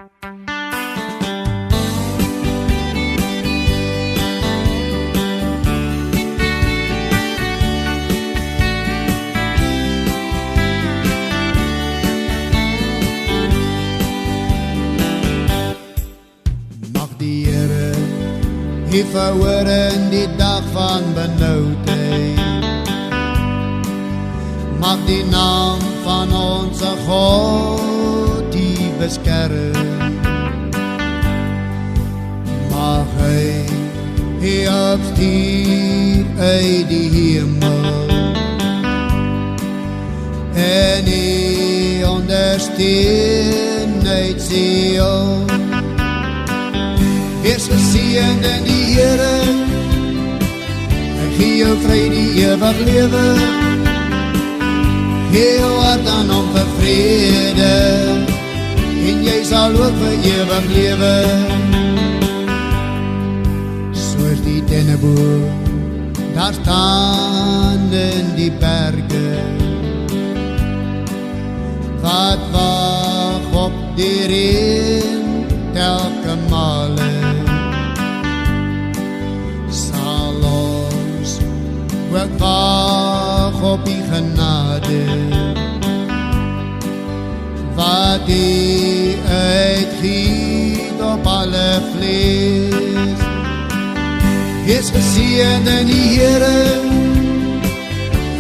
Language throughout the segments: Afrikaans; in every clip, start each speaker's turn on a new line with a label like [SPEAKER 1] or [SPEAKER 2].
[SPEAKER 1] Die Here het verhoor in die dag van benauwdheid. Mag die naam van onze God die beskerm. Mag hy opstuur uit die hemel en hy ondersteun uit Sion. Wees geseënd in die Here, en gee jou vry die ewig lewe, gee jou hart aan hom vir vrede, en jy sal ook vir ewig lewe. Soos die denneboom, daar staan in die berge, wat wag op die reën telke male. Ook wag op die genade, wat die uitgiet op alle vlees. Wees geseënd in die Here,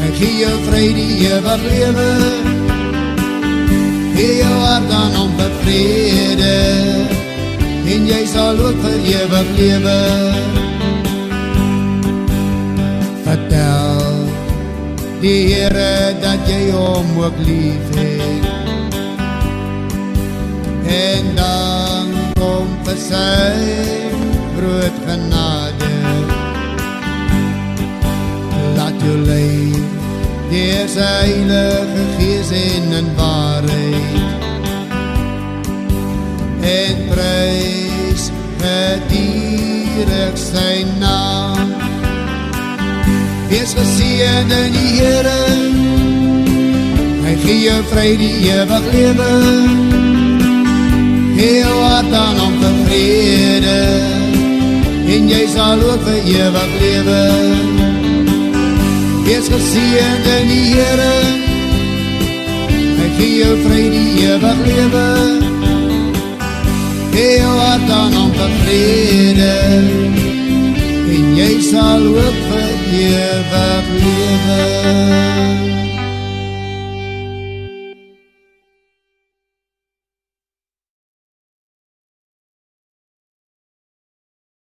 [SPEAKER 1] en gee jou vry die ewig lewe, gee jou hart aan hom vir vrede, en jy sal ook vir ewig lewe. Vertel die Here dat jy hom ook lief het, en dank hom vir sy groot genade. Laat jou leef deur sy Heilige Gees in waarheid, en prys geduldig sy naam. Wees geseënd in die Here, hy gee jou vry die ewig lewe, gee jou hart aan hom vir vrede, en jy sal ook vir ewig lewe. Wees geseënd in die Here, hy gee jou vry die ewig lewe, gee jou hart aan hom vir vrede, en jy sal ook vir ewig lewe.